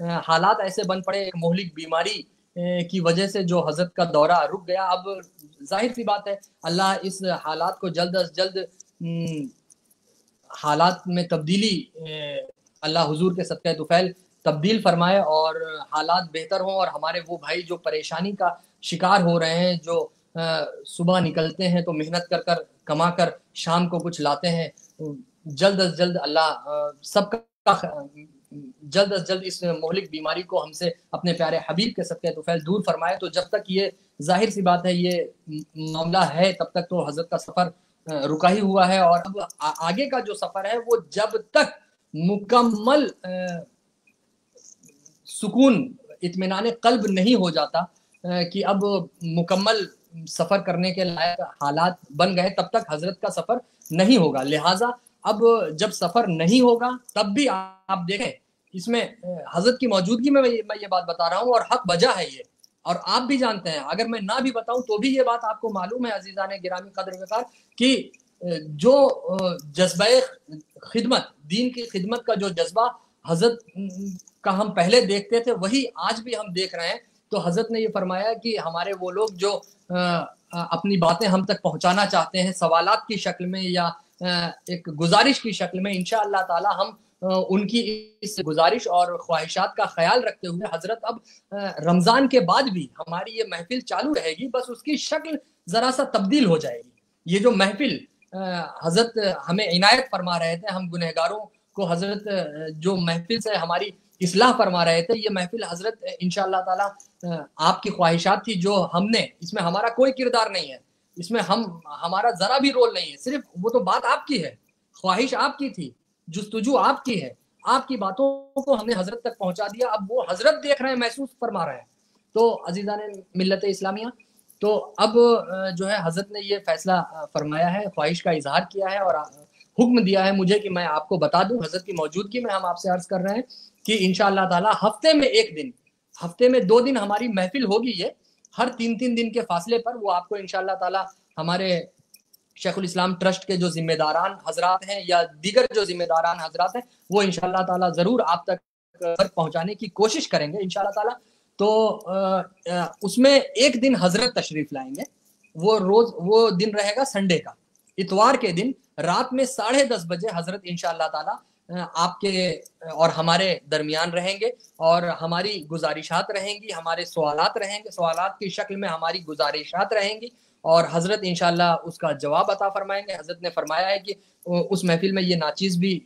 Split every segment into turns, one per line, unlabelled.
حالات ایسے بن پڑے، ایک مہلک بیماری کی وجہ سے جو حضرت کا دورہ رک گیا. اب ظاہر سی بات ہے اللہ اس حالات کو جلد از جلد حالات میں تبدیلی اللہ حضور کے صدقہ طفیل تبدیل فرمائے اور حالات بہتر ہوں، اور ہمارے وہ بھائی جو پریشانی کا شکار ہو رہے ہیں، جو صبح نکلتے ہیں تو محنت کر کر کما کر شام کو کچھ لاتے ہیں، جلد از جلد اللہ سب کا جلد از جلد اس مہلک بیماری کو ہم سے اپنے پیارے حبیب کے صدقہ طفیل دور فرمائے. تو جب تک یہ ظاہر سی بات ہے یہ معاملہ ہے تب تک تو حضرت کا سفر رکا ہی ہوا ہے، اور اب آگے کا جو سفر ہے وہ جب تک مکمل سکون اطمینان قلب نہیں ہو جاتا کہ اب مکمل سفر کرنے کے لائق حالات بن گئے، تب تک حضرت کا سفر نہیں ہوگا. لہٰذا اب جب سفر نہیں ہوگا تب بھی آپ دیکھیں اس میں حضرت کی موجودگی میں یہ بات بتا رہا ہوں، اور حق بجا ہے یہ، اور آپ بھی جانتے ہیں، اگر میں نہ بھی بتاؤں تو بھی یہ بات آپ کو معلوم ہے عزیزان گرامی قدر وقار، کہ جو جذبہ خدمت، دین کی خدمت کا جو جذبہ حضرت کا ہم پہلے دیکھتے تھے وہی آج بھی ہم دیکھ رہے ہیں. تو حضرت نے یہ فرمایا کہ ہمارے وہ لوگ جو اپنی باتیں ہم تک پہنچانا چاہتے ہیں سوالات کی شکل میں یا ایک گزارش کی شکل میں، انشاءاللہ تعالی ہم ان کی اس گزارش اور خواہشات کا خیال رکھتے ہوئے حضرت اب رمضان کے بعد بھی ہماری یہ محفل چالو رہے گی، بس اس کی شکل ذرا سا تبدیل ہو جائے گی. یہ جو محفل حضرت ہمیں عنایت فرما رہے تھے، ہم گنہگاروں کو حضرت جو محفل سے ہماری اصلاح فرما رہے تھے، یہ محفل حضرت انشاءاللہ تعالی آپ کی خواہشات تھی جو ہم نے، اس میں ہمارا کوئی کردار نہیں ہے، اس میں ہمارا ذرا بھی رول نہیں ہے، صرف وہ تو بات آپ کی ہے، خواہش آپ کی تھی، جستجو آپ کی ہے، آپ کی باتوں کو ہم نے حضرت تک پہنچا دیا، اب وہ حضرت دیکھ رہے ہیں، محسوس فرما رہے ہیں. تو عزیزان ملت اسلامیہ، تو اب جو ہے حضرت نے یہ فیصلہ فرمایا ہے، خواہش کا اظہار کیا ہے اور حکم دیا ہے مجھے کہ میں آپ کو بتا دوں. حضرت کی موجودگی میں ہم آپ سے عرض کر رہے ہیں کہ انشاءاللہ تعالی ہفتے میں ایک دن، ہفتے میں 2 دن ہماری محفل ہوگی، یہ ہر 3 دن کے فاصلے پر، وہ آپ کو انشاءاللہ تعالی ہمارے شیخ الاسلام ٹرسٹ کے جو ذمہ داران حضرات ہیں یا دیگر جو ذمہ داران حضرات ہیں وہ انشاءاللہ تعالی ضرور آپ تک پہنچانے کی کوشش کریں گے انشاءاللہ تعالی. تو اس میں ایک دن حضرت تشریف لائیں گے، وہ دن رہے گا سنڈے کا، اتوار کے دن رات میں 10:30 بجے حضرت انشاءاللہ تعالی آپ کے اور ہمارے درمیان رہیں گے، اور ہماری گزارشات رہیں گی، ہمارے سوالات رہیں گے، سوالات کی شکل میں ہماری گزارشات رہیں گی، اور حضرت انشاءاللہ اس کا جواب عطا فرمائیں گے. حضرت نے فرمایا ہے کہ اس محفل میں یہ ناچیز بھی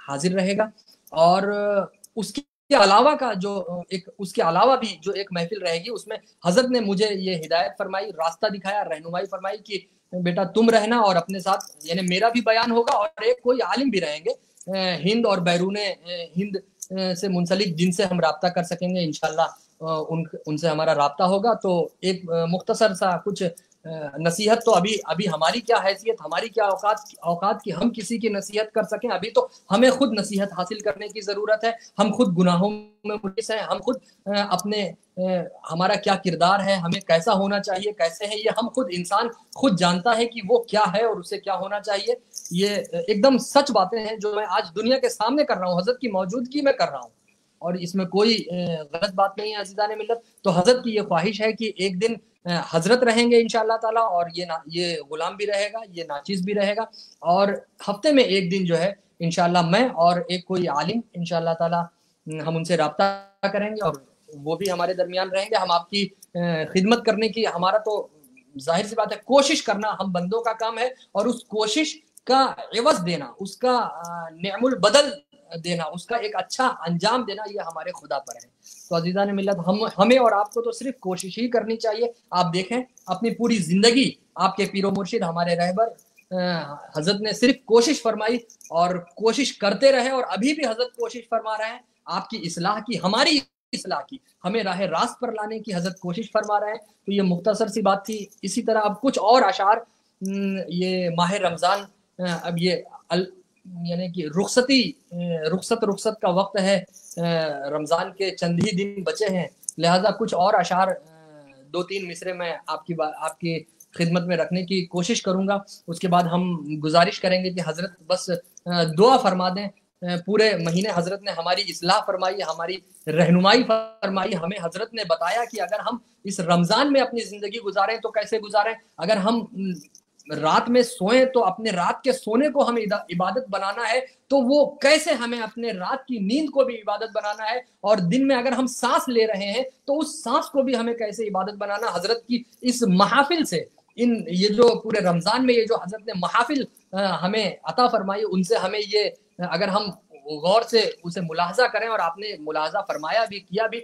حاضر رہے گا، اور اس کے علاوہ کا جو اس کے علاوہ بھی جو ایک محفل رہے گی اس میں حضرت نے مجھے یہ ہدایت فرمائی، راستہ دکھایا، رہنمائی فرمائی کہ بیٹا تم رہنا، اور اپنے ساتھ یعنی میرا بھی بیان ہوگا اور ایک کوئی عالم بھی رہیں گے ہند اور بیرون ہند سے منسلک، جن سے ہم رابطہ کر سکیں گے انشاءاللہ ان سے ہمارا رابطہ ہوگا. تو ایک مختصر سا کچھ نصیحت، تو ابھی ہماری کیا حیثیت، ہماری کیا اوقات کی ہم کسی کی نصیحت کر سکیں، ابھی تو ہمیں خود نصیحت حاصل کرنے کی ضرورت ہے. ہم خود گناہوں میں ملوث ہیں، ہم خود اپنے ہمارا کیا کردار ہے، ہمیں کیسا ہونا چاہیے، کیسے ہے، یہ ہم خود انسان خود جانتا ہے کہ وہ کیا ہے اور اسے کیا ہونا چاہیے. یہ ایک دم سچ باتیں ہیں جو میں آج دنیا کے سامنے کر رہا ہوں، حضرت کی موجودگی میں کر رہا ہوں، اور اس میں کوئی غلط بات نہیں ہے عزیزان ملت. تو حضرت کی یہ خواہش ہے کہ ایک دن حضرت رہیں گے انشاءاللہ تعالی، اور یہ غلام بھی رہے گا، یہ ناچیز بھی رہے گا، اور ہفتے میں ایک دن جو ہے انشاءاللہ میں اور ایک کوئی عالم انشاءاللہ تعالی ہم ان سے رابطہ کریں گے، اور وہ بھی ہمارے درمیان رہیں گے. ہم آپ کی خدمت کرنے کی، ہمارا تو ظاہر سی بات ہے کوشش کرنا ہم بندوں کا کام ہے، اور اس کوشش کا عوض دینا، اس کا نعم البدل دینا، اس کا ایک اچھا انجام دینا، یہ ہمارے خدا پر ہے. تو عزیزان ملت، ہمیں اور آپ کو تو صرف کوشش ہی کرنی چاہیے. آپ دیکھیں اپنی پوری زندگی آپ کے پیر و مرشد ہمارے رہبر حضرت نے صرف کوشش فرمائی اور کوشش کرتے رہے، اور ابھی بھی حضرت کوشش فرما رہے ہیں آپ کی اصلاح کی، ہماری اصلاح کی، ہمیں راہ راست پر لانے کی حضرت کوشش فرما رہے ہیں. تو یہ مختصر سی بات تھی. اسی طرح اب کچھ اور اشعار، یہ ماہ رمضان اب یہ یعنی کہ رخصت کا وقت ہے، رمضان کے چند ہی دن بچے ہیں، لہٰذا کچھ اور اشعار 2-3 مصرے میں آپ کی خدمت میں رکھنے کی کوشش کروں گا. اس کے بعد ہم گزارش کریں گے کہ حضرت بس دعا فرما دیں پورے مہینے حضرت نے ہماری اصلاح فرمائی، ہماری رہنمائی فرمائی. ہمیں حضرت نے بتایا کہ اگر ہم اس رمضان میں اپنی زندگی گزاریں تو کیسے گزاریں. اگر ہم رات میں سوئیں تو اپنے رات کے سونے کو ہمیں عبادت بنانا ہے، تو وہ کیسے ہمیں اپنے رات کی نیند کو بھی عبادت بنانا ہے. اور دن میں اگر ہم سانس لے رہے ہیں تو اس سانس کو بھی ہمیں کیسے عبادت بنانا. حضرت کی اس محافل سے، یہ جو پورے رمضان میں یہ جو حضرت نے محافل ہمیں عطا فرمائی، ان سے ہمیں یہ اگر ہم غور سے اسے ملاحظہ کریں، اور آپ نے ملاحظہ فرمایا بھی کیا بھی،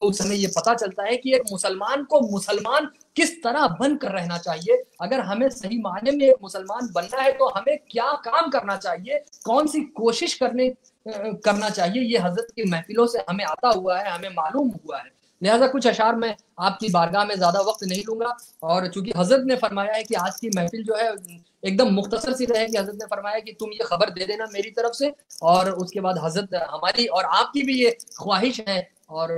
تو اس ہمیں یہ پتا چلتا ہے کہ ایک مسلمان کو مسلمان کس طرح بن کر رہنا چاہیے. اگر ہمیں صحیح معنی میں ایک مسلمان بننا ہے تو ہمیں کیا کام کرنا چاہیے، کون سی کوشش کرنا چاہیے، یہ حضرت کی محفلوں سے ہمیں آتا ہوا ہے، ہمیں معلوم ہوا ہے. لہٰذا کچھ اشعار میں آپ کی بارگاہ میں زیادہ وقت نہیں لوں گا، اور چونکہ حضرت نے فرمایا ہے کہ آج کی محفل جو ہے ایک دم مختصر سی رہے گی. حضرت نے فرمایا کہ تم یہ خبر دے دینا میری طرف سے، اور اس کے بعد حضرت ہماری اور آپ کی بھی یہ خواہش ہے، اور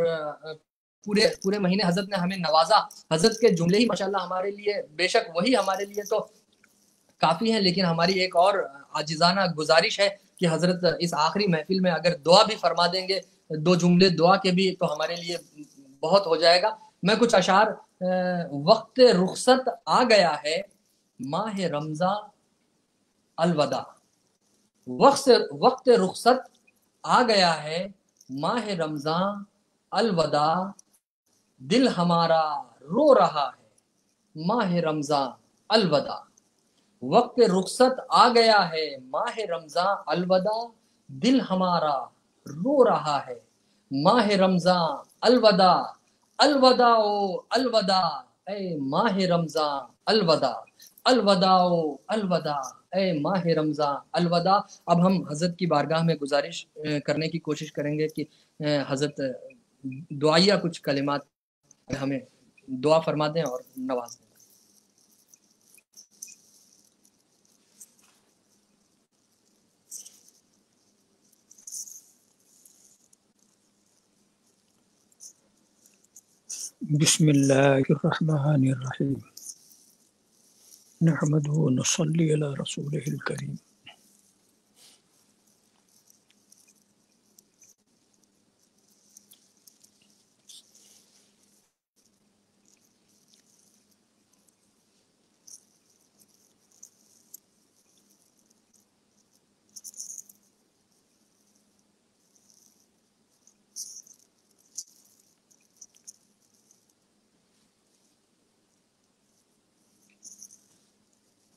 پورے مہینے حضرت نے ہمیں نوازا. حضرت کے جملے ہی ماشاءاللہ ہمارے لیے، بے شک وہی ہمارے لیے تو کافی ہیں، لیکن ہماری ایک اور عاجزانہ گزارش ہے کہ حضرت اس آخری محفل میں اگر دعا بھی فرما دیں گے، 2 جملے دعا کے بھی، تو ہمارے لیے بہت ہو جائے گا. میں کچھ اشعار وقت رخصت آ گیا ہے ماہ رمضان الوداع. وقت رخصت آ گیا ہے ماہ رمضان الوداع، دل ہمارا رو رہا ہے ماہ رمضان الوداع. وقت رخصت آ گیا ہے ماہ رمضان الوداع، دل ہمارا رو رہا ہے ماہ رمضان الوداع. الوداع الوداع اے ماہ رمضان الوداع، الوداع الوداع اے ماہ رمضان الوداع. اب ہم حضرت کی بارگاہ میں گزارش کرنے کی کوشش کریں گے کہ حضرت دعائیہ کچھ کلمات ہمیں دعا فرما دیں اور نواز دیں.
بسم اللہ الرحمن الرحیم، نحمده ونصلی علی رسولہ الکریم.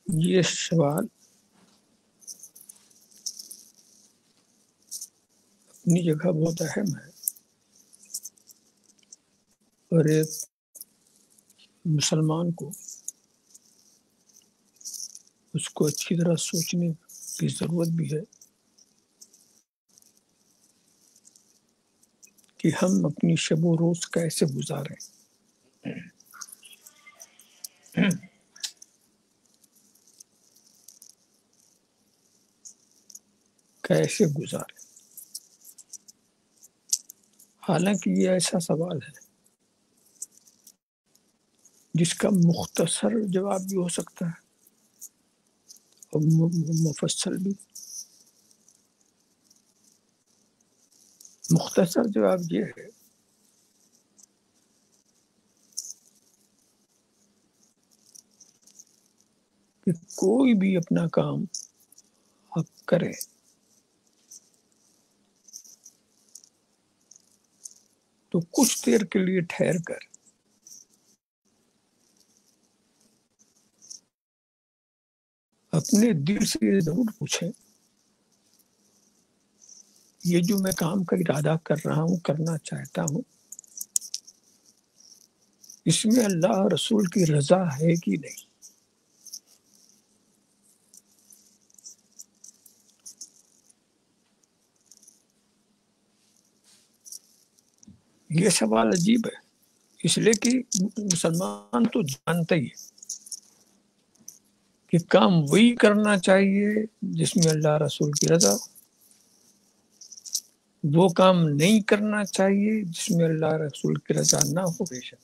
یہ سوال اپنی جگہ بہت اہم ہے، اور ایک مسلمان کو اس کو اچھی طرح سوچنے کی ضرورت بھی ہے کہ ہم اپنی شب و روز کیسے گزاریں. کیسے گزاریں. حالانکہ یہ ایسا سوال ہے جس کا مختصر جواب بھی ہو سکتا ہے اور مفصل بھی. مختصر جواب یہ ہے کہ کوئی بھی اپنا کام آپ کریں تو کچھ دیر کے لیے ٹھہر کر اپنے دل سے یہ ضرور پوچھیں، یہ جو میں کام کا ارادہ کر رہا ہوں، کرنا چاہتا ہوں، اس میں اللہ رسول کی رضا ہے کہ نہیں. یہ سوال عجیب ہے، اس لیے کہ مسلمان تو جانتا ہی ہے کہ کام وہی کرنا چاہیے جس میں اللہ رسول کی رضا ہو، وہ کام نہیں کرنا چاہیے جس میں اللہ رسول کی رضا نہ ہو. بے شک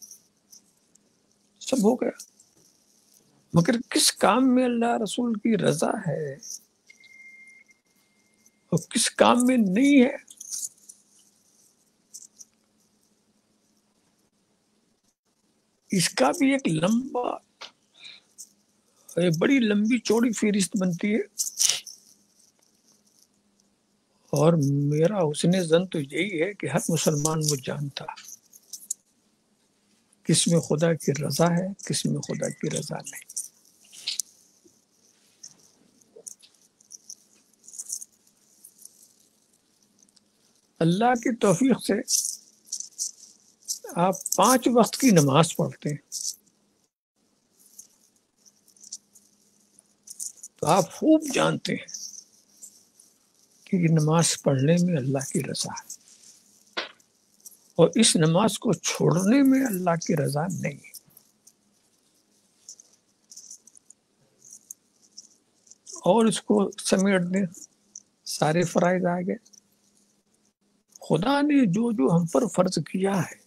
سب ہو گیا، مگر کس کام میں اللہ رسول کی رضا ہے اور کس کام میں نہیں ہے. اس کا بھی ایک بڑی لمبی چوڑی فہرست بنتی ہے. اور میرا حسن ظن تو یہی ہے کہ ہر مسلمان وہ جانتا کس میں خدا کی رضا ہے، کس میں خدا کی رضا نہیں. اللہ کی توفیق سے آپ 5 وقت کی نماز پڑھتے ہیں تو آپ خوب جانتے ہیں کہ یہ نماز پڑھنے میں اللہ کی رضا ہے، اور اس نماز کو چھوڑنے میں اللہ کی رضا نہیں ہے. اور اس کو سمیٹ دیں، سارے فرائض آ گئے. خدا نے جو ہم پر فرض کیا ہے،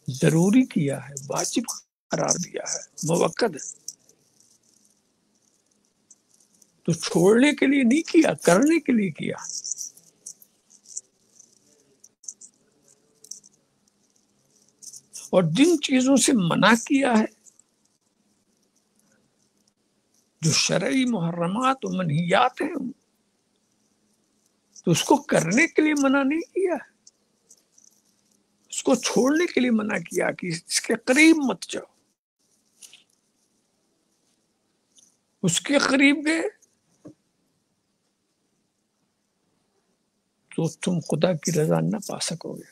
ضروری کیا ہے، واجب قرار دیا ہے، موقت ہے، تو چھوڑنے کے لیے نہیں کیا، کرنے کے لیے کیا. اور جن چیزوں سے منع کیا ہے، جو شرعی محرمات و منہیات ہیں، تو اس کو کرنے کے لیے منع نہیں کیا، اس کو چھوڑنے کے لیے منع کیا کہ اس کے قریب مت جاؤ. اس کے قریب گئے تو تم خدا کی رضا نہ پا سکو گے.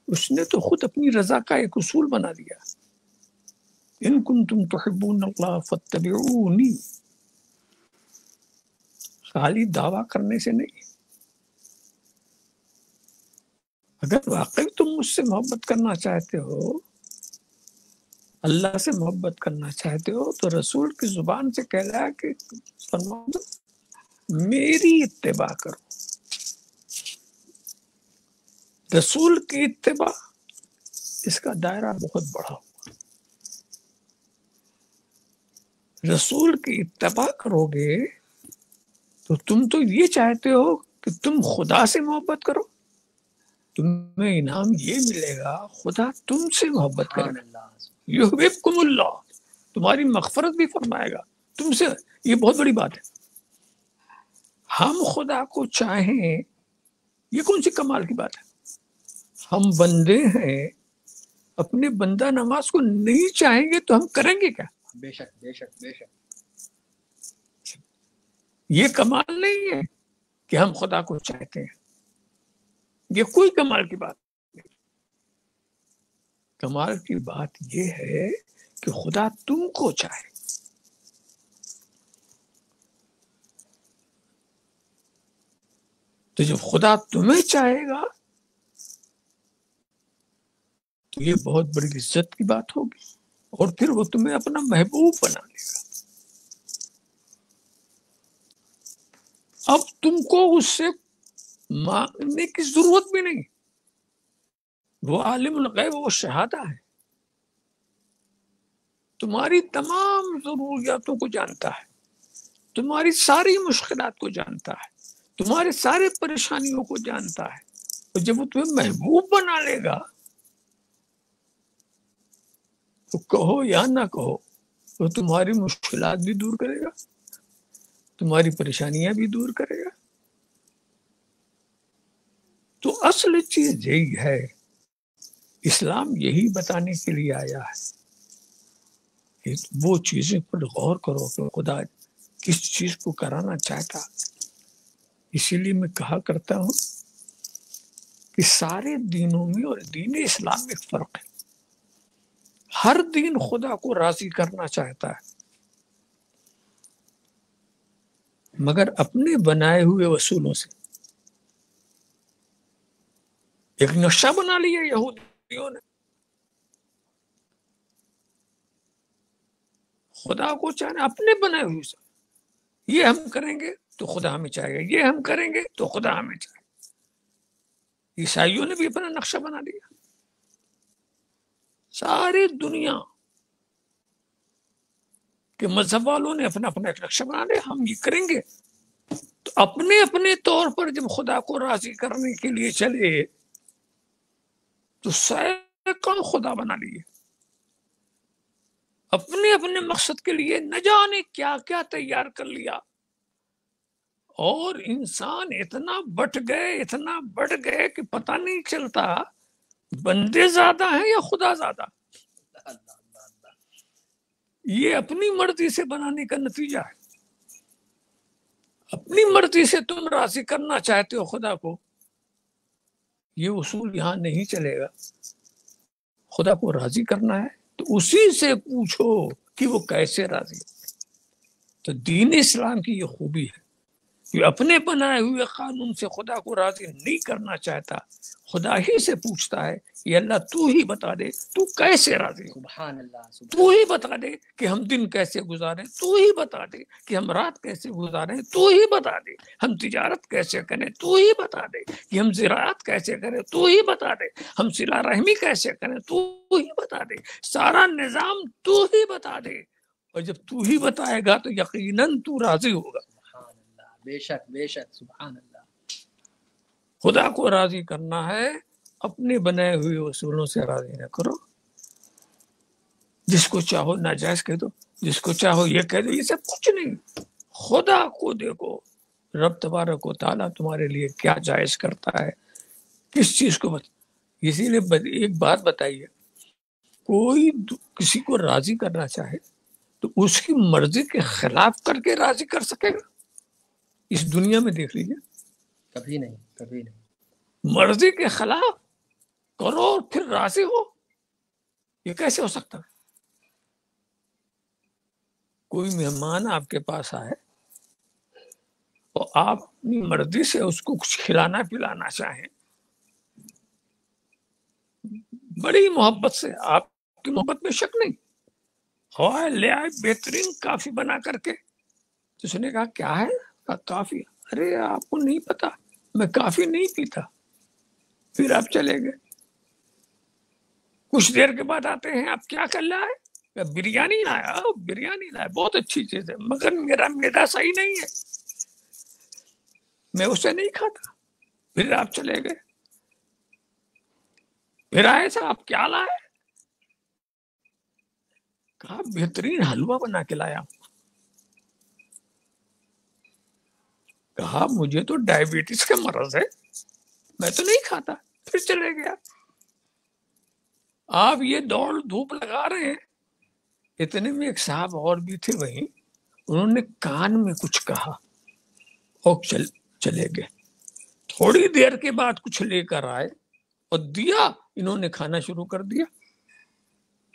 اس نے تو خود اپنی رضا کا ایک اصول بنا دیا، ان کنتم تحبون اللہ فاتبعونی. خالی دعویٰ کرنے سے نہیں، اگر واقعی تم مجھ سے محبت کرنا چاہتے ہو، اللہ سے محبت کرنا چاہتے ہو، تو رسول کی زبان سے کہہ کہ فرماؤ میری اتباع کرو. رسول کی اتباع، اس کا دائرہ بہت بڑا ہوا. رسول کی اتباع کرو گے تو تم تو یہ چاہتے ہو کہ تم خدا سے محبت کرو، تمہیں انعام یہ ملے گا خدا تم سے محبت کرے گا. یحببکم اللہ، تمہاری مغفرت بھی فرمائے گا تم سے. یہ بہت بڑی بات ہے. ہم خدا کو چاہیں، یہ کون سی کمال کی بات ہے. ہم بندے ہیں، اپنے بندہ نواز کو نہیں چاہیں گے تو ہم کریں گے کیا؟
بے شک بے شک بے شک.
یہ کمال نہیں ہے کہ ہم خدا کو چاہتے ہیں، یہ کوئی کمال کی بات نہیں. کمال کی بات یہ ہے کہ خدا تم کو چاہے. تو جب خدا تمہیں چاہے گا تو یہ بہت بڑی عزت کی بات ہوگی، اور پھر وہ تمہیں اپنا محبوب بنا لے گا. اب تم کو اس سے مانگنے کی ضرورت بھی نہیں. وہ عالم الغیب و شہادہ ہے، تمہاری تمام ضروریاتوں کو جانتا ہے، تمہاری ساری مشکلات کو جانتا ہے، تمہارے سارے پریشانیوں کو جانتا ہے. اور جب وہ تمہیں محبوب بنا لے گا تو کہو یا نہ کہو، وہ تمہاری مشکلات بھی دور کرے گا، تمہاری پریشانیاں بھی دور کرے گا. تو اصل چیز یہی ہے، اسلام یہی بتانے کے لیے آیا ہے کہ وہ چیزیں پر غور کرو کہ خدا کس چیز کو کرانا چاہتا. اسی لیے میں کہا کرتا ہوں کہ سارے دینوں میں اور دین اسلام میں ایک فرق ہے. ہر دین خدا کو راضی کرنا چاہتا ہے، مگر اپنے بنائے ہوئے اصولوں سے. ایک نقشہ بنا لیا یہودیوں نے، خدا کو چاہنا اپنے بنائے ہوئے سے. یہ ہم کریں گے تو خدا ہمیں چاہے گا، یہ ہم کریں گے تو خدا ہمیں چاہے گا. عیسائیوں نے بھی اپنا نقشہ بنا لیا. ساری دنیا کہ مذہب والوں نے اپنا اپنا ایک نقشہ بنا لیا، ہم یہ کریں گے. تو اپنے اپنے طور پر جب خدا کو راضی کرنے کے لیے چلے تو سینکڑوں خدا بنا لیے، اپنے اپنے مقصد کے لیے نہ جانے کیا کیا تیار کر لیا. اور انسان اتنا بٹ گئے کہ پتہ نہیں چلتا بندے زیادہ ہیں یا خدا زیادہ. یہ اپنی مرضی سے بنانے کا نتیجہ ہے. اپنی مرضی سے تم راضی کرنا چاہتے ہو خدا کو، یہ اصول یہاں نہیں چلے گا. خدا کو راضی کرنا ہے تو اسی سے پوچھو کہ وہ کیسے راضی. تو دین اسلام کی یہ خوبی ہے کہ اپنے بنائے ہوئے قانون سے خدا کو راضی نہیں کرنا چاہتا، خدا ہی سے پوچھتا ہے کہ اللہ تو ہی بتا دے تو کیسے راضی ہو.
سبحان اللہ،
تو ہی بتا دے کہ ہم دن کیسے گزاریں، تو ہی بتا دے کہ ہم رات کیسے گزاریں، تو ہی بتا دے ہم تجارت کیسے کریں، تو ہی بتا دے کہ ہم زراعت کیسے کریں، تو ہی بتا دے ہم صلہ رحمی کیسے کریں، تو ہی بتا دے سارا نظام تو ہی بتا دے. اور جب تو ہی بتائے گا تو یقیناً تو راضی ہوگا.
سبحان اللہ، بے شک بے شک، سبحان اللہ.
خدا کو راضی کرنا ہے، اپنے بنائے ہوئے اصولوں سے راضی نہ کرو. جس کو چاہو ناجائز کہہ دو، جس کو چاہو یہ کہہ دو، یہ سب کچھ نہیں. خدا کو دیکھو، رب تبارک و تعالیٰ تمہارے لیے کیا جائز کرتا ہے، کس چیز کو اسی لیے ایک بات بتائیے، کوئی کسی کو راضی کرنا چاہے تو اس کی مرضی کے خلاف کر کے راضی کر سکے گا؟ اس دنیا میں دیکھ لیجیے،
کبھی نہیں، کبھی نہیں.
مرضی کے خلاف کرو اور پھر راضی ہو، یہ کیسے ہو سکتا ہے؟ کوئی مہمان آپ کے پاس آئے اور آپ اپنی مرضی سے اس کو کچھ کھلانا پلانا چاہیں، بڑی محبت سے، آپ کی محبت میں شک نہیں، اور لے آئے بہترین کافی بنا کر کے، تو اس نے کہا کیا ہے؟ کہا کافی. ارے آپ کو نہیں پتا میں کافی نہیں پیتا. پھر آپ چلے گئے. کچھ دیر کے بعد آتے ہیں، آپ کیا کر رہا ہے؟ بریانی لایا. بریانی لایا بہت اچھی چیز ہے، مگر میرا میدا صحیح نہیں ہے، میں اسے نہیں کھاتا. پھر آپ چلے گئے. پھر آئے صاحب آپ کیا لائے؟ کہا بہترین حلوہ بنا کے لایا. کہا مجھے تو ڈائبٹیز کا مرض ہے، میں تو نہیں کھاتا. پھر چلے گیا. آپ یہ دوڑ دھوپ لگا رہے ہیں، اتنے میں ایک صاحب اور بھی تھے وہیں، انہوں نے کان میں کچھ کہا اور چلے گئے. تھوڑی دیر کے بعد کچھ لے کر آئے اور دیا، انہوں نے کھانا شروع کر دیا.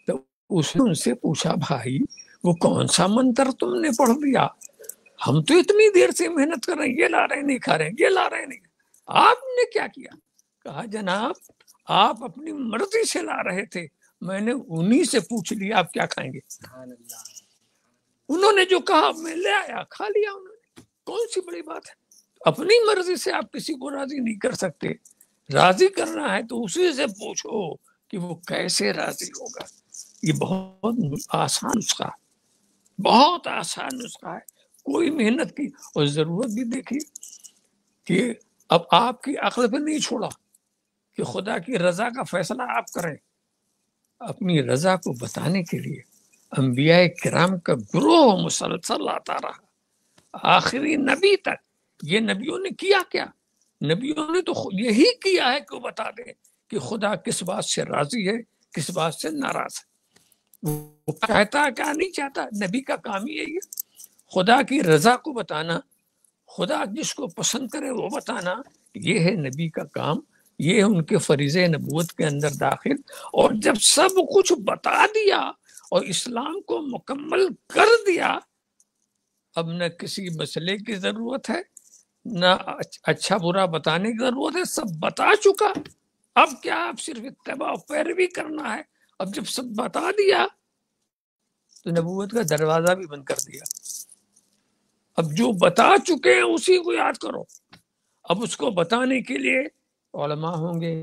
تو اس نے ان سے پوچھا بھائی وہ کون سا منتر تم نے پڑھ دیا؟ ہم تو اتنی دیر سے محنت کر رہے ہیں، یہ لا رہے نہیں کھا رہے ہیں، یہ لا رہے نہیں، آپ نے کیا کیا؟ کہا جناب آپ اپنی مرضی سے لا رہے تھے، میں نے انہی سے پوچھ لیا آپ کیا کھائیں گے.
سبحان اللہ.
انہوں نے جو کہا میں لے آیا، کھا لیا انہوں نے. کون سی بڑی بات ہے؟ اپنی مرضی سے آپ کسی کو راضی نہیں کر سکتے. راضی کرنا ہے تو اسی سے پوچھو کہ وہ کیسے راضی ہوگا. یہ بہت آسان نسخہ ہے، بہت آسان نسخہ ہے. کوئی محنت کی اور ضرورت بھی دیکھی کہ اب آپ کی عقل پہ نہیں چھوڑا کہ خدا کی رضا کا فیصلہ آپ کریں. اپنی رضا کو بتانے کے لیے انبیاء کرام کا گروہ مسلسل آتا رہا آخری نبی تک. یہ نبیوں نے کیا کیا؟ نبیوں نے تو یہی کیا ہے کہ وہ بتا دیں کہ خدا کس بات سے راضی ہے، کس بات سے ناراض ہے. وہ چاہتا ہے کیا نہیں چاہتا، نبی کا کام ہی یہی ہے، خدا کی رضا کو بتانا، خدا جس کو پسند کرے وہ بتانا. یہ ہے نبی کا کام، یہ ہے ان کے فریضہ نبوت کے اندر داخل. اور جب سب کچھ بتا دیا اور اسلام کو مکمل کر دیا، اب نہ کسی مسئلے کی ضرورت ہے، نہ اچھا برا بتانے کی ضرورت ہے، سب بتا چکا. اب کیا آپ صرف اتباع و پیروی کرنا ہے. اب جب سب بتا دیا تو نبوت کا دروازہ بھی بند کر دیا. اب جو بتا چکے ہیں اسی کو یاد کرو. اب اس کو بتانے کے لیے علماء ہوں گے،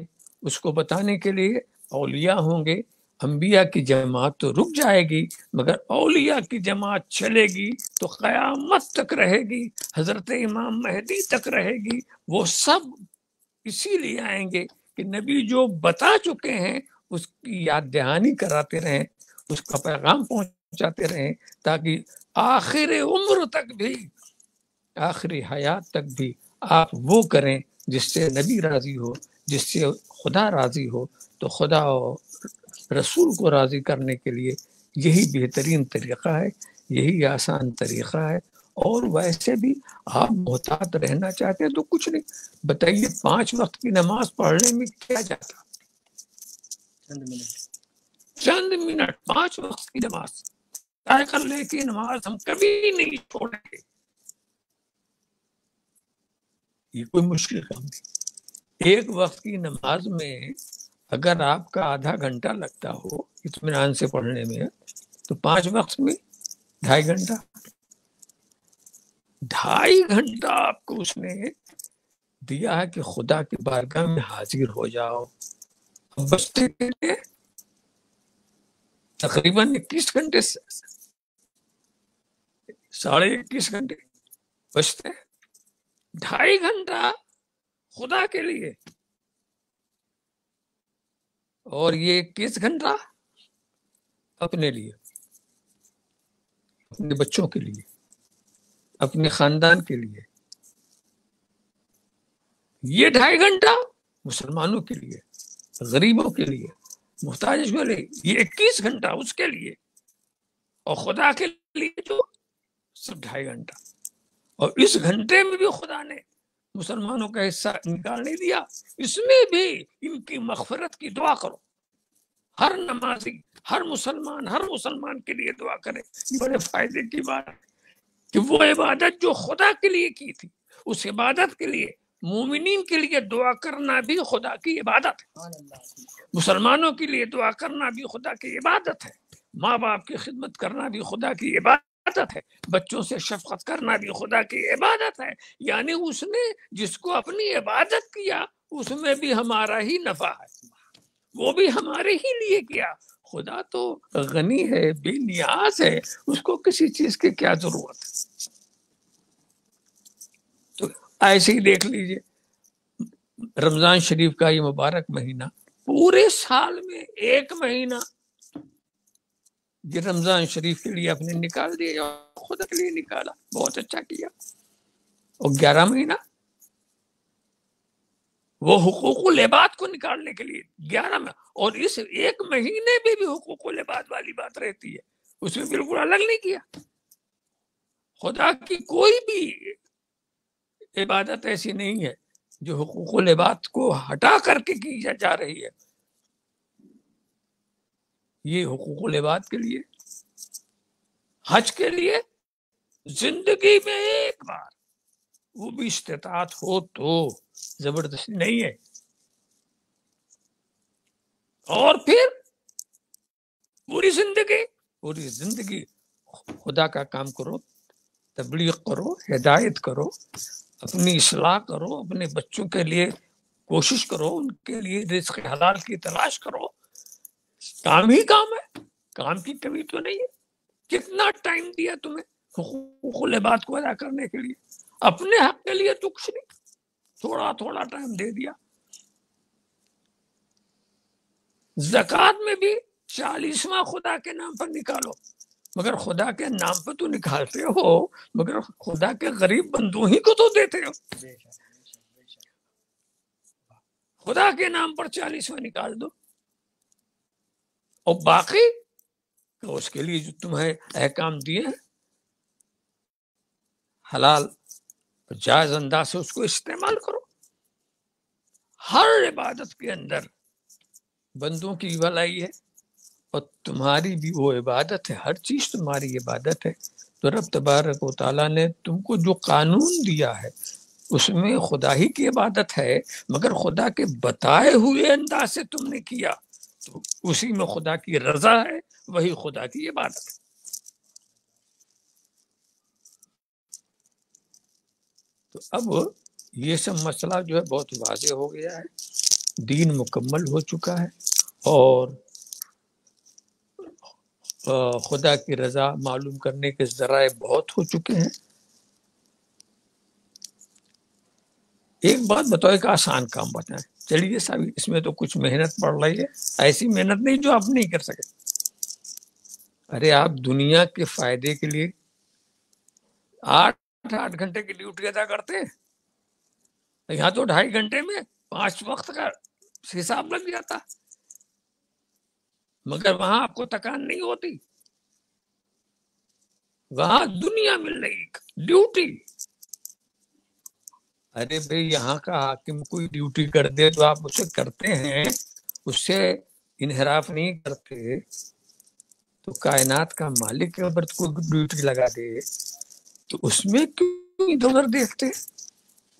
اس کو بتانے کے لیے اولیاء ہوں گے، انبیاء کی جماعت تو رک جائے گی مگر اولیاء کی جماعت چلے گی تو قیامت تک رہے گی، حضرت امام مہدی تک رہے گی۔ وہ سب اسی لیے آئیں گے کہ نبی جو بتا چکے ہیں اس کی یاد دہانی کراتے رہیں، اس کا پیغام پہنچاتے رہیں، تاکہ آخر عمر تک بھی، آخری حیات تک بھی آپ وہ کریں جس سے نبی راضی ہو، جس سے خدا راضی ہو۔ تو خدا اور رسول کو راضی کرنے کے لیے یہی بہترین طریقہ ہے، یہی آسان طریقہ ہے۔ اور ویسے بھی آپ محتاط رہنا چاہتے ہیں تو کچھ نہیں، بتائیے 5 وقت کی نماز پڑھنے میں کیا جاتا؟ چند منٹ 5 وقت کی نماز طے کر لے کہ نماز ہم کبھی نہیں چھوڑیں گے، یہ کوئی مشکل کام نہیں۔ 1 وقت کی نماز میں اگر آپ کا آدھا گھنٹہ لگتا ہو اطمینان سے پڑھنے میں، تو 5 وقت میں 2.5 گھنٹہ، 2.5 گھنٹہ آپ کو اس نے دیا ہے کہ خدا کی بارگاہ میں حاضر ہو جاؤ۔ بچتے کے لیے تقریباً 21 گھنٹے، 21.5 گھنٹے بچتے ہیں۔ 2.5 گھنٹہ خدا کے لیے، اور یہ 21 گھنٹہ اپنے لیے، اپنے بچوں کے لیے، اپنے خاندان کے لیے۔ یہ 2.5 گھنٹہ مسلمانوں کے لیے، غریبوں کے لیے، محتاج کے لیے۔ یہ 21 گھنٹہ اس کے لیے، اور خدا کے لیے جو سب 2.5 گھنٹہ۔ اور اس گھنٹے میں بھی خدا نے مسلمانوں کا حصہ نکال نہیں دیا، اس میں بھی ان کی مغفرت کی دعا کرو۔ ہر نمازی، ہر مسلمان کے لیے دعا کرے۔ بڑے فائدے کی بات ہے کہ وہ عبادت جو خدا کے لیے کی تھی، اس عبادت کے لیے مومنین کے لیے دعا کرنا بھی خدا کی عبادت ہے، مسلمانوں کے لیے دعا کرنا بھی خدا کی عبادت ہے، ماں باپ کی خدمت کرنا بھی خدا کی عبادت ہے، بچوں سے شفقت کرنا بھی خدا کی عبادت ہے۔ یعنی اس نے جس کو اپنی عبادت کیا اس میں بھی ہمارا ہی نفع ہے، وہ بھی ہمارے ہی لیے کیا۔ خدا تو غنی ہے، بے نیاز ہے، اس کو کسی چیز کی کیا ضرورت ہے؟ تو ایسے ہی دیکھ لیجئے رمضان شریف کا یہ مبارک مہینہ، پورے سال میں 1 مہینہ یہ رمضان شریف کے لیے اپنے نکال دیا، خدا کے لیے نکالا، بہت اچھا کیا۔ اور 11 مہینہ وہ حقوق العباد کو نکالنے کے لیے 11 میں، اور اس 1 مہینے میں بھی حقوق العباد والی بات رہتی ہے، اس میں بالکل الگ نہیں کیا۔ خدا کی کوئی بھی عبادت ایسی نہیں ہے جو حقوق العباد کو ہٹا کر کے کی جا رہی ہے۔ یہ حقوق العباد کے لیے، حج کے لیے زندگی میں 1 بار، وہ بھی استطاعت ہو تو، زبردستی نہیں ہے۔ اور پھر پوری زندگی خدا کا کام کرو، تبلیغ کرو، ہدایت کرو، اپنی اصلاح کرو، اپنے بچوں کے لیے کوشش کرو، ان کے لیے رزق حلال کی تلاش کرو۔ کام ہی کام ہے، کام کی کمی تو نہیں ہے۔ کتنا ٹائم دیا تمہیں حقوق العباد کو ادا کرنے کے لیے؟ اپنے حق کے لیے تو کچھ نہیں، تھوڑا ٹائم دے دیا۔ زکوٰۃ میں بھی 40واں خدا کے نام پر نکالو، مگر خدا کے نام پر تو نکالتے ہو، مگر خدا کے غریب بندوں ہی کو تو دیتے ہو۔ خدا کے نام پر 40واں نکال دو، اور باقی تو اس کے لیے جو تمہیں احکام دیے ہیں حلال جائز انداز سے اس کو استعمال کرو۔ ہر عبادت کے اندر بندوں کی بھلائی ہے، اور تمہاری بھی وہ عبادت ہے، ہر چیز تمہاری عبادت ہے۔ تو رب تبارک و تعالیٰ نے تم کو جو قانون دیا ہے اس میں خدا ہی کی عبادت ہے، مگر خدا کے بتائے ہوئے انداز سے تم نے کیا تو اسی میں خدا کی رضا ہے، وہی خدا کی عبادت ہے۔ تو اب یہ سب مسئلہ جو ہے بہت واضح ہو گیا ہے، دین مکمل ہو چکا ہے، اور خدا کی رضا معلوم کرنے کے ذرائع بہت ہو چکے ہیں. ایک بات بتاؤ، ایک آسان کام بتائیں. چلیے صاحب اس میں تو کچھ محنت پڑ رہی ہے، ایسی محنت نہیں جو آپ نہیں کر سکے. ارے آپ دنیا کے فائدے کے لیے 8 گھنٹے کی ڈیوٹی ادا کرتے ہیں، یہاں تو 2.5 گھنٹے میں 5 وقت کا حساب لگ جاتا، مگر وہاں آپ کو تکان نہیں ہوتی. وہاں دنیا مل رہی ڈیوٹی. ارے بھائی یہاں کا حاکم کوئی ڈیوٹی کر دے تو آپ اسے کرتے ہیں، اس سے انحراف نہیں کرتے. تو کائنات کا مالک کے اوپر کوئی ڈیوٹی لگا دے تو اس میں کیوں ادھر دیکھتے،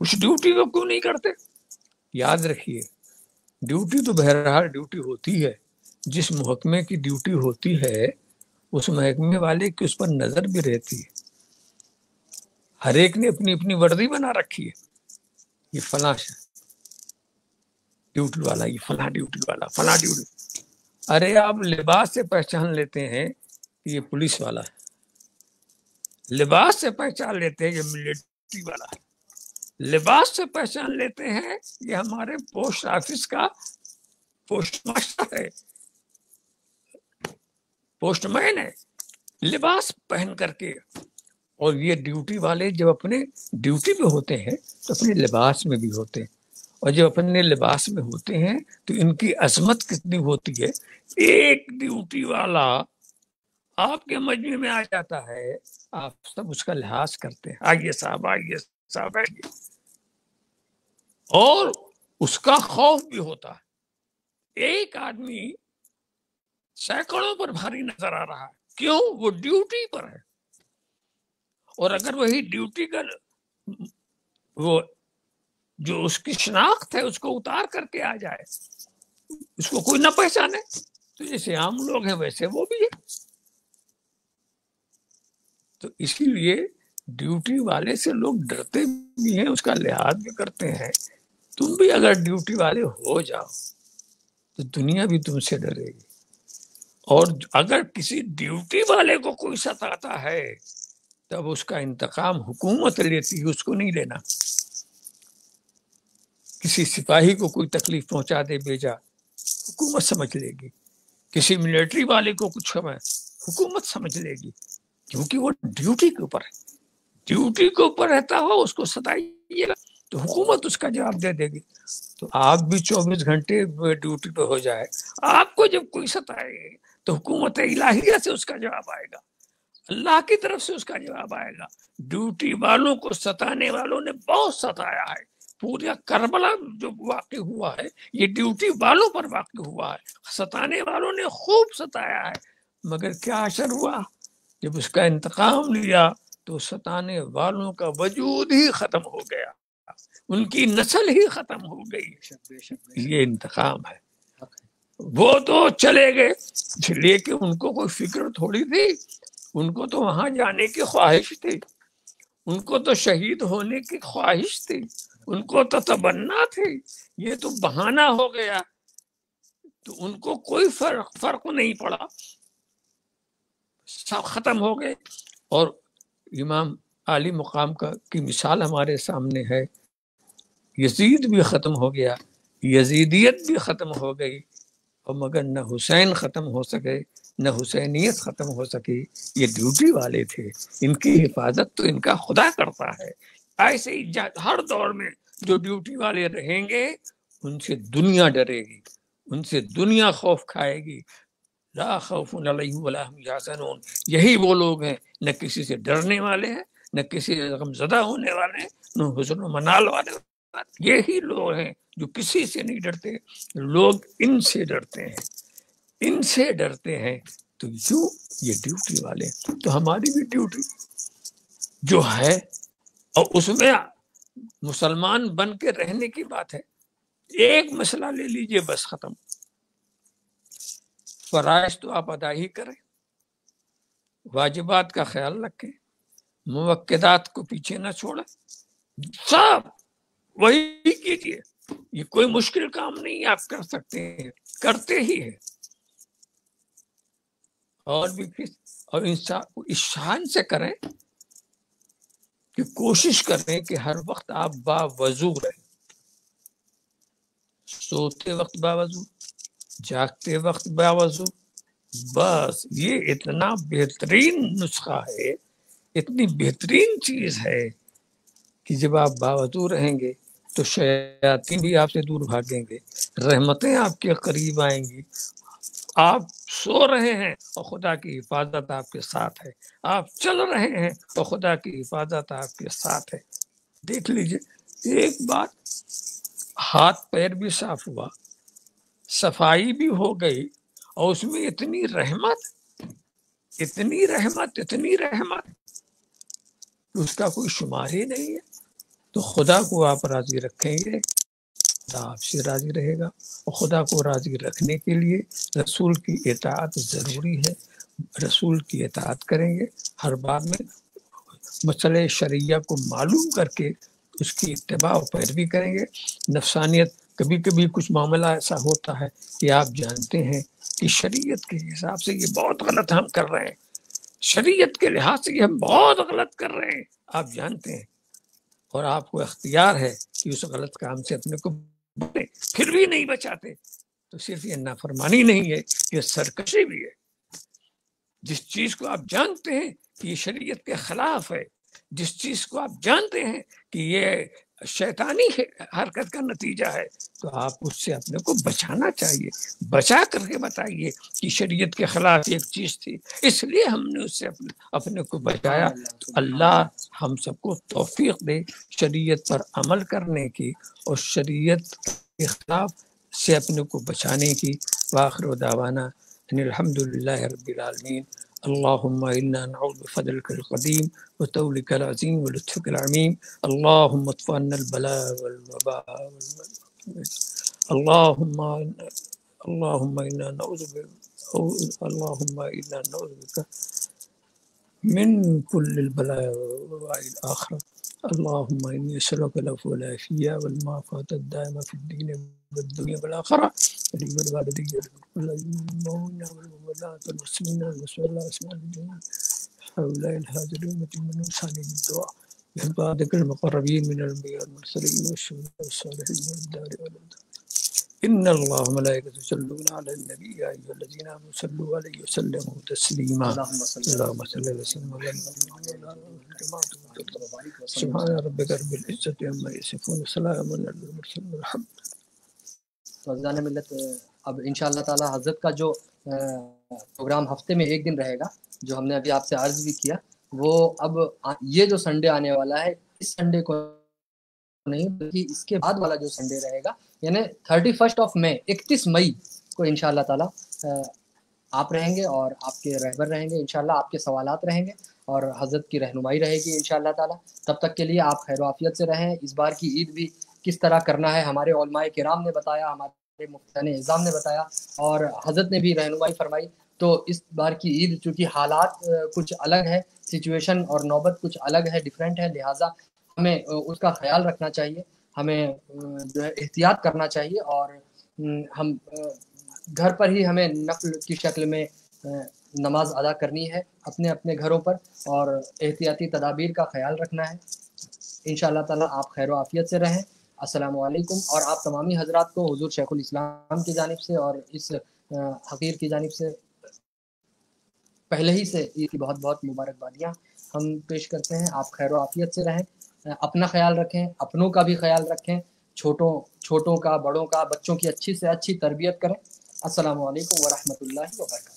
اس ڈیوٹی کو کیوں نہیں کرتے؟ یاد رکھیے ڈیوٹی تو بہرحال ڈیوٹی ہوتی ہے. جس محکمے کی ڈیوٹی ہوتی ہے اس محکمے والے کی اس پر نظر بھی رہتی ہے. ہر ایک نے اپنی اپنی وردی بنا رکھی ہے، یہ فلاں ڈیوٹی والا، یہ فلاں ڈیوٹی والا، فلاں ڈیوٹی. ارے آپ لباس سے پہچان لیتے ہیں کہ یہ پولیس والا ہے، لباس سے پہچان لیتے ہیں یہ ملٹری والا ہے، لباس سے پہچان لیتے ہیں یہ ہمارے پوسٹ آفس کا پوسٹ ماسٹر ہے، پوسٹ مین ہے. لباس پہن کر کے. اور یہ ڈیوٹی والے جب اپنے ڈیوٹی پہ ہوتے ہیں تو اپنے لباس میں بھی ہوتے ہیں، اور جب اپنے لباس میں ہوتے ہیں تو ان کی عظمت کتنی ہوتی ہے. ایک ڈیوٹی والا آپ کے مجمع میں آ جاتا ہے، آپ سب اس کا لحاظ کرتے ہیں، آئیے صاحب، آئیے صاحب، آئیے. اور اس کا خوف بھی ہوتا ہے. ایک آدمی سینکڑوں پر بھاری نظر آ رہا ہے، کیوں؟ وہ ڈیوٹی پر ہے. اور اگر وہی ڈیوٹی کا وہ جو اس کی شناخت ہے اس کو اتار کر کے آ جائے، اس کو کوئی نہ پہچانے، تو جیسے عام لوگ ہیں ویسے وہ بھی ہے. تو اسی لیے ڈیوٹی والے سے لوگ ڈرتے بھی ہیں، اس کا لحاظ بھی کرتے ہیں. تم بھی اگر ڈیوٹی والے ہو جاؤ تو دنیا بھی تم سے ڈرے گی. اور اگر کسی ڈیوٹی والے کو کوئی ستاتا ہے تب اس کا انتقام حکومت لیتی ہے، اس کو نہیں لینا. کسی سپاہی کو کوئی تکلیف پہنچا دے بیجا، حکومت سمجھ لے گی. کسی ملٹری والے کو کچھ ہوا حکومت سمجھ لے گی، کیونکہ وہ ڈیوٹی کے اوپر ہے. ڈیوٹی کے اوپر رہتا ہو اس کو ستائیے گا تو حکومت اس کا جواب دے دے گی. تو آپ بھی 24 گھنٹے ڈیوٹی پہ ہو جائے، آپ کو جب کوئی ستائے تو حکومت الہیہ سے اس کا جواب آئے گا، اللہ کی طرف سے اس کا جواب آئے گا. ڈیوٹی والوں کو ستانے والوں نے بہت ستایا ہے. پورا کربلا جو واقع ہوا ہے یہ ڈیوٹی والوں پر واقع ہوا ہے. ستانے والوں نے خوب ستایا ہے، مگر کیا اثر ہوا؟ جب اس کا انتقام لیا تو ستانے والوں کا وجود ہی ختم ہو گیا، ان کی نسل ہی ختم ہو گئی. یہ انتقام ہے. وہ تو چلے گئے لیکن ان کو کوئی فکر تھوڑی تھی، ان کو تو وہاں جانے کی خواہش تھی، ان کو تو شہید ہونے کی خواہش تھی، ان کو تو تمنا تھی. یہ تو بہانہ ہو گیا تو ان کو کوئی فرق نہیں پڑا، سب ختم ہو گئے. اور امام عالی مقام کی مثال ہمارے سامنے ہے. یزید بھی ختم ہو گیا، یزیدیت بھی ختم ہو گئی، اور مگر نہ حسین ختم ہو سکے نہ حسینیت ختم ہو سکی. یہ ڈیوٹی والے تھے، ان کی حفاظت تو ان کا خدا کرتا ہے. ایسے ہی ہر دور میں جو ڈیوٹی والے رہیں گے ان سے دنیا ڈرے گی، ان سے دنیا خوف کھائے گی. لا خوف علیہم ولا هم یحزنون. یہی وہ لوگ ہیں نہ کسی سے ڈرنے والے ہیں، نہ کسی سے غم زدہ ہونے والے ہیں، نہ حزن و منال والے. یہی لوگ ہیں جو کسی سے نہیں ڈرتے. لوگ ان سے ڈرتے ہیں، ان سے ڈرتے ہیں. تو یوں یہ ڈیوٹی والے. تو ہماری بھی ڈیوٹی جو ہے، اور اس میں مسلمان بن کے رہنے کی بات ہے. ایک مسئلہ لے لیجئے بس ختم. فرائض تو آپ ادا ہی کریں، واجبات کا خیال رکھیں، موقدات کو پیچھے نہ چھوڑیں، سب وہی کیجیے. یہ کوئی مشکل کام نہیں، آپ کر سکتے ہیں، کرتے ہی ہیں. اور بھی اور اس شان سے کریں کہ کوشش کریں کہ ہر وقت آپ باوضو رہیں، سوتے وقت باوضو، جاگتے وقت باوضو. بس یہ اتنا بہترین نسخہ ہے، اتنی بہترین چیز ہے کہ جب آپ باوضو رہیں گے تو شیاطین بھی آپ سے دور بھاگیں گے، رحمتیں آپ کے قریب آئیں گی. آپ سو رہے ہیں اور خدا کی حفاظت آپ کے ساتھ ہے، آپ چل رہے ہیں اور خدا کی حفاظت آپ کے ساتھ ہے. دیکھ لیجئے ایک بات، ہاتھ پیر بھی صاف ہوا، صفائی بھی ہو گئی، اور اس میں اتنی رحمت، اتنی رحمت، اتنی رحمت، اس کا کوئی شمار ہی نہیں ہے. تو خدا کو آپ راضی رکھیں گے، خدا آپ سے راضی رہے گا. اور خدا کو راضی رکھنے کے لیے رسول کی اطاعت ضروری ہے. رسول کی اطاعت کریں گے، ہر بات میں مسئلہ شریعہ کو معلوم کر کے اس کی اتباع و پیروی کریں گے. نفسانیت، کبھی کبھی کچھ معاملہ ایسا ہوتا ہے کہ آپ جانتے ہیں کہ شریعت کے حساب سے یہ بہت غلط ہم کر رہے ہیں، شریعت کے لحاظ سے یہ ہم بہت غلط کر رہے ہیں، آپ جانتے ہیں، اور آپ کو اختیار ہے کہ اس غلط کام سے اپنے کو بچیں، پھر بھی نہیں بچاتے، تو صرف یہ نافرمانی نہیں ہے، یہ سرکشی بھی ہے. جس چیز کو آپ جانتے ہیں کہ یہ شریعت کے خلاف ہے، جس چیز کو آپ جانتے ہیں کہ یہ شیطانی حرکت کا نتیجہ ہے، تو آپ اس سے اپنے کو بچانا چاہیے. بچا کر کے بتائیے کہ شریعت کے خلاف ایک چیز تھی، اس لیے ہم نے اس سے اپنے کو بچایا. اللہ ہم سب کو توفیق دے شریعت پر عمل کرنے کی اور شریعت کے خلاف سے اپنے کو بچانے کی. وآخر دعوانا ان الحمد للہ رب العالمین. اللهم إنا نعوذ بفضلك القديم وطولك العظيم ولطفك العميم. اللهم اطفئ عنا البلاء والوباء اللهم إنا نعوذ بك من كل البلاء والوباء الآخرة. اللهم إني أسألك العفو والعافية والمعافاة الدائمة في الدين والدنيا والآخرة والوالدين والمؤمنين والمؤمنات والمسلمين والمسلمات أسماء الدين هؤلاء الحاضرين من إنسان الدعاء بعبادك المقربين من الأنبياء والمرسلين والشهداء والصالحين والدار والدار. إن الله وملائكته يصلون على النبي يا أيها الذين آمنوا صلوا عليه وسلموا تسليما. اللهم صل وسلم وبارك سبحان ربك رب العزة عما يصفون وسلام على المرسلين والحمد لله.
رضوان ملت اب انشاءاللہ تعالی حضرت کا جو پروگرام ہفتے میں ایک دن رہے گا، جو ہم نے ابھی آپ سے عرض بھی کیا، وہ اب یہ جو سنڈے آنے والا ہے، اس سنڈے کو نہیں بلکہ اس کے بعد والا جو سنڈے رہے گا، یعنی 31 مئی 31 مئی کو انشاءاللہ تعالی آپ رہیں گے اور آپ کے رہبر رہیں گے، انشاءاللہ آپ کے سوالات رہیں گے اور حضرت کی رہنمائی رہے گی انشاءاللہ تعالی. تب تک کے لیے آپ خیر و عافیت سے رہیں. اس بار کی عید بھی کس طرح کرنا ہے ہمارے علماء کرام نے بتایا، ہمارے مفتیان اعظام نے بتایا اور حضرت نے بھی رہنمائی فرمائی. تو اس بار کی عید چونکہ حالات کچھ الگ ہے، سچویشن اور نوبت کچھ الگ ہے، ڈیفرنٹ ہے، لہٰذا ہمیں اس کا خیال رکھنا چاہیے، ہمیں جو ہے احتیاط کرنا چاہیے، اور ہم گھر پر ہی ہمیں نفل کی شکل میں نماز ادا کرنی ہے اپنے اپنے گھروں پر، اور احتیاطی تدابیر کا خیال رکھنا ہے. انشاءاللہ تعالی آپ خیر و عافیت سے رہیں. السلام علیکم. اور آپ تمامی حضرات کو حضور شیخ الاسلام کی جانب سے اور اس حقیر کی جانب سے پہلے ہی سے عید کی بہت بہت مبارکبادیاں ہم پیش کرتے ہیں. آپ خیر و عافیت سے رہیں، اپنا خیال رکھیں، اپنوں کا بھی خیال رکھیں، چھوٹوں کا، بڑوں کا، بچوں کی اچھی سے اچھی تربیت کریں. السلام علیکم ورحمۃ اللہ وبرکاتہ.